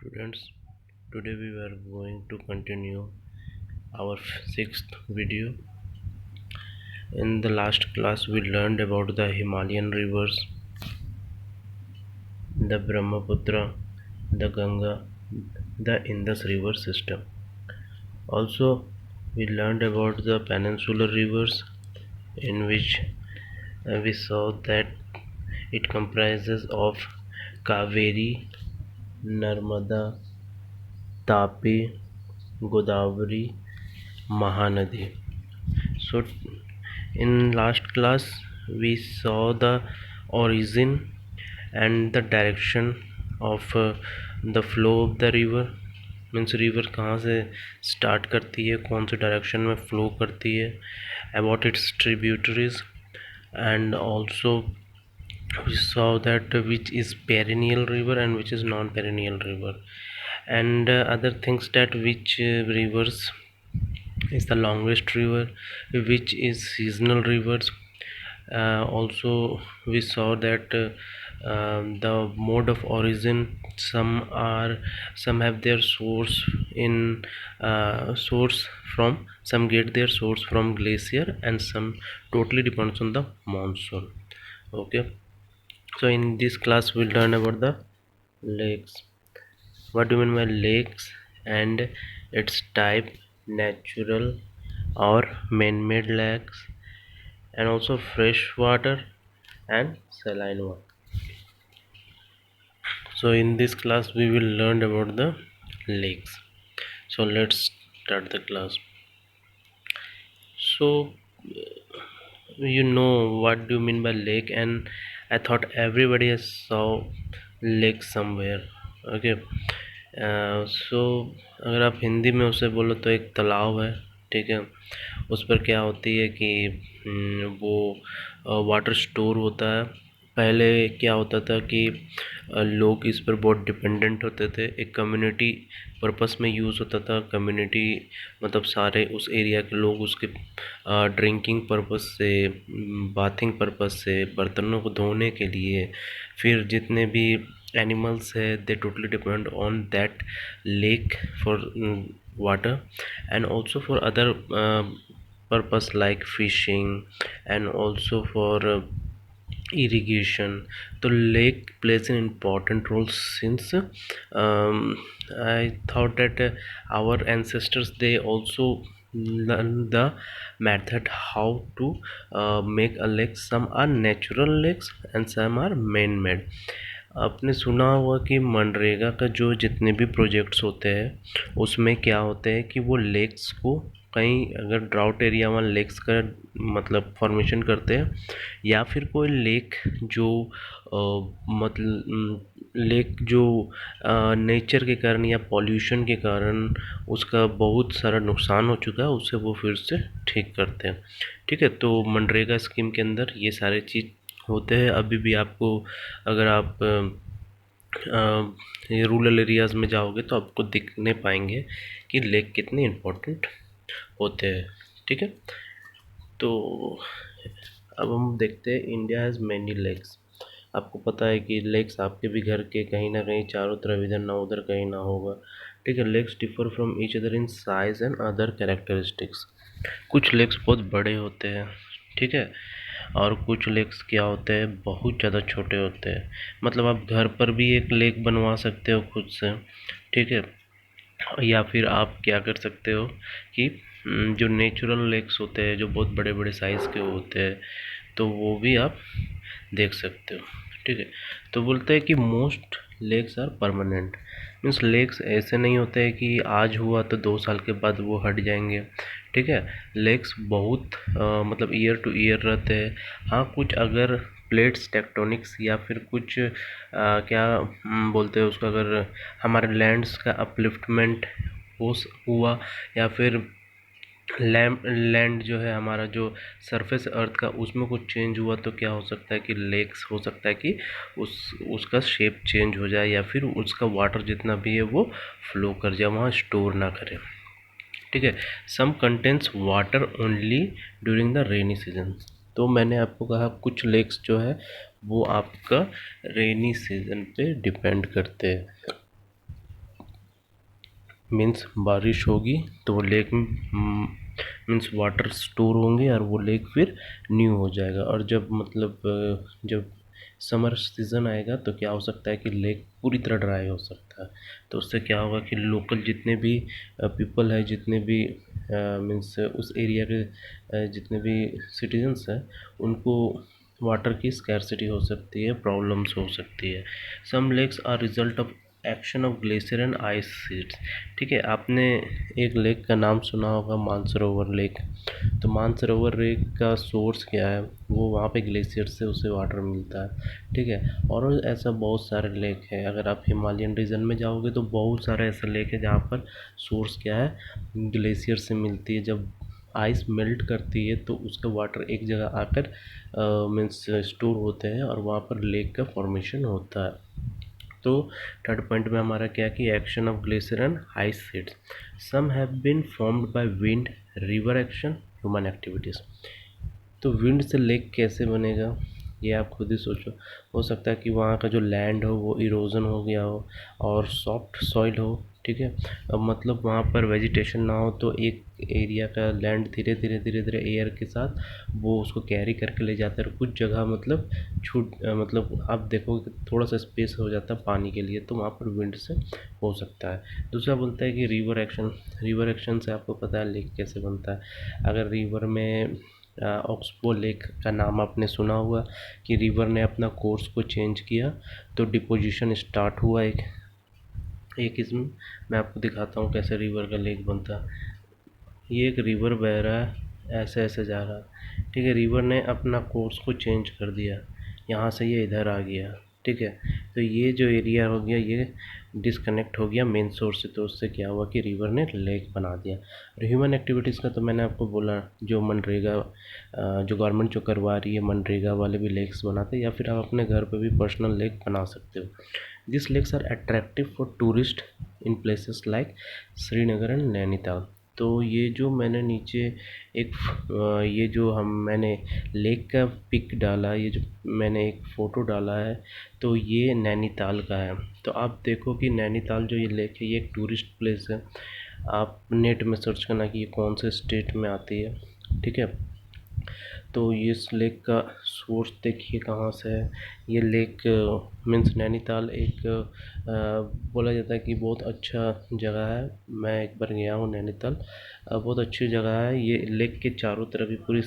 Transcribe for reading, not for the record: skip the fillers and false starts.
Students, today we are going to continue our sixth video. In the last class, we learned about the Himalayan rivers, the Brahmaputra, the Ganga, the Indus river system. Also, we learned about the peninsular rivers, in which we saw that it comprises of Kaveri, Narmada, Tapi, Godavari, Mahanadi. So in last class we saw the origin and the direction of the flow of the river, means river कहाँ से start करती है, कौन से direction में flow करती है, about it's tributaries, and also we saw that which is perennial river and which is non-perennial river, and other things that which rivers is the longest river, which is seasonal rivers. Also we saw that the mode of origin, some have their source in source from, some get their source from glacier, and some totally depends on the monsoon. Okay, so in this class we'll learn about the lakes. What do you mean by lakes and its type, natural or man-made lakes, and also fresh water and saline water. So in this class we will learn about the lakes. So let's start the class. So you know what do you mean by lake, and I thought everybody has saw lake somewhere. Okay, सो अगर आप हिंदी में उसे बोलो तो एक तालाब है, ठीक है। उस पर क्या होती है कि वो वाटर स्टोर होता है। पहले क्या होता था कि लोग इस पर बहुत डिपेंडेंट होते थे, एक कम्युनिटी पर्पस में यूज़ होता था। कम्युनिटी मतलब सारे उस एरिया के लोग उसके ड्रिंकिंग पर्पस से, बाथिंग पर्पस से, बर्तनों को धोने के लिए, फिर जितने भी animals है they totally depend on that lake for water, and also for other purpose like fishing, and also for irrigation. The lake plays an important role since I thought that our ancestors they also learn the method how to make a lake. Some are natural lakes and some are man-made. आपने सुना होगा कि मनरेगा का जो जितने भी projects होते हैं उसमें क्या होते हैं कि वो लेक्स को कहीं अगर ड्राउट एरिया में लेक्स का मतलब फॉर्मेशन करते हैं, या फिर कोई लेक जो मतलब लेक जो नेचर के कारण या पॉल्यूशन के कारण उसका बहुत सारा नुकसान हो चुका है, उसे वो फिर से ठीक करते हैं। ठीक है, तो मनरेगा स्कीम के अंदर ये सारे चीज़ होते हैं। अभी भी आपको अगर आप रूरल एरियाज़ में जाओगे तो आपको दिखने पाएंगे कि लेक कितने इम्पोर्टेंट होते हैं। ठीक है, तो अब हम देखते हैं इंडिया हैज़ मैनी लेक्स। आपको पता है कि लेक्स आपके भी घर के कहीं ना कहीं चारों तरफ, इधर ना उधर कहीं ना होगा। ठीक है, lakes differ from each other in size and other characteristics. कुछ लेक्स बहुत बड़े होते हैं, ठीक है, और कुछ लेक्स क्या होते हैं बहुत ज़्यादा छोटे होते हैं। मतलब आप घर पर भी एक लेक बनवा सकते हो खुद से, ठीक है, या फिर आप क्या कर सकते हो कि जो नेचुरल लेक्स होते हैं जो बहुत बड़े बड़े साइज़ के होते हैं तो वो भी आप देख सकते हो। ठीक है, तो बोलते हैं कि most lakes are permanent, means lakes ऐसे नहीं होते हैं कि आज हुआ तो 2 साल के बाद वो हट जाएंगे। ठीक है, लेक्स बहुत मतलब ईयर टू ईयर रहते हैं। हाँ, कुछ अगर प्लेट्स टेक्टोनिक्स या फिर कुछ क्या बोलते हैं उसका, अगर हमारे लैंड्स का अपलिफ्टमेंट हुआ, या फिर लैंड जो है हमारा जो सरफेस अर्थ का उसमें कुछ चेंज हुआ, तो क्या हो सकता है कि लेक्स हो सकता है कि उसका शेप चेंज हो जाए, या फिर उसका वाटर जितना भी है वो फ्लो कर जाए, वहाँ स्टोर ना करे। ठीक है, some contents water only during the rainy season. तो मैंने आपको कहा कुछ लेक्स जो है वो आपका रेनी सीजन पे डिपेंड करते हैं। मीन्स बारिश होगी तो वो लेक में मीन्स वाटर स्टोर होंगे और वो लेक फिर न्यू हो जाएगा। और जब मतलब जब समर सीज़न आएगा तो क्या हो सकता है कि लेक पूरी तरह ड्राई हो सकता है। तो उससे क्या होगा कि लोकल जितने भी पीपल है, जितने भी मीन्स उस एरिया के जितने भी सिटीजन्स हैं, उनको वाटर की स्कैरसिटी हो सकती है, प्रॉब्लम्स हो सकती है। Some lakes are result of action of glacier and ice sheets. ठीक है, आपने एक लेक का नाम सुना होगा, मानसरोवर लेक। तो मानसरोवर लेक का सोर्स क्या है, वो वहाँ पे ग्लेशियर से उसे वाटर मिलता है। ठीक है, और ऐसा बहुत सारे लेक है। अगर आप हिमालयन रीजन में जाओगे तो बहुत सारे ऐसे लेक है जहाँ पर सोर्स क्या है, ग्लेशियर से मिलती है। जब आइस मेल्ट करती है तो उसका वाटर एक जगह आकर मीन्स स्टोर होते हैं और वहाँ पर लेक का फॉर्मेशन होता है। तो थर्ड पॉइंट में हमारा क्या कि action of glacier and ice sheets, some have been formed by wind, river action, human activities. तो विंड से लेक कैसे बनेगा, ये आप खुद ही सोचो। हो सकता है कि वहाँ का जो लैंड हो वो इरोजन हो गया हो और सॉफ्ट सॉइल हो। ठीक है, अब मतलब वहाँ पर वेजिटेशन ना हो तो एक एरिया का लैंड धीरे धीरे धीरे धीरे एयर के साथ वो उसको कैरी करके ले जाता है। और कुछ जगह मतलब मतलब आप देखोगे कि थोड़ा सा स्पेस हो जाता है पानी के लिए, तो वहाँ पर विंड से हो सकता है। दूसरा बोलता है कि रिवर एक्शन। रिवर एक्शन से आपको पता है लेक कैसे बनता है। अगर रिवर में ऑक्सबो लेक का नाम आपने सुना होगा कि रिवर ने अपना कोर्स को चेंज किया तो डिपोजिशन स्टार्ट हुआ एक इसमें मैं आपको दिखाता हूँ कैसे रिवर का लेक बनता है। ये एक रिवर बह रहा है, ऐसे ऐसे जा रहा है। ठीक है, रिवर ने अपना कोर्स को चेंज कर दिया, यहाँ से ये इधर आ गया। ठीक है, तो ये जो एरिया हो गया ये डिसकनेक्ट हो गया मेन सोर्स से, तो उससे क्या हुआ कि रिवर ने लेक बना दिया। और ह्यूमन एक्टिविटीज़ का तो मैंने आपको बोला, जो मनरेगा जो गवर्नमेंट जो करवा रही है, मनरेगा वाले भी लेक्स बनाते हैं, या फिर आप अपने घर पे भी पर्सनल लेक बना सकते हो। This lakes are attractive for tourist in places like Srinagar and Nainital. तो ये जो मैंने नीचे एक ये जो हम मैंने लेक का पिक डाला, ये जो मैंने एक फ़ोटो डाला है, तो ये नैनीताल का है। तो आप देखो कि नैनीताल जो ये लेक है ये एक टूरिस्ट प्लेस है। आप नेट में सर्च करना कि ये कौन से स्टेट में आती है। ठीक है, तो ये इस लेक का सोर्स देखिए कहाँ से है। ये लेक मीन्स नैनीताल एक बोला जाता है कि बहुत अच्छा जगह है। मैं एक बार गया हूँ नैनीताल, बहुत अच्छी जगह है। ये लेक के चारों तरफ ही पूरी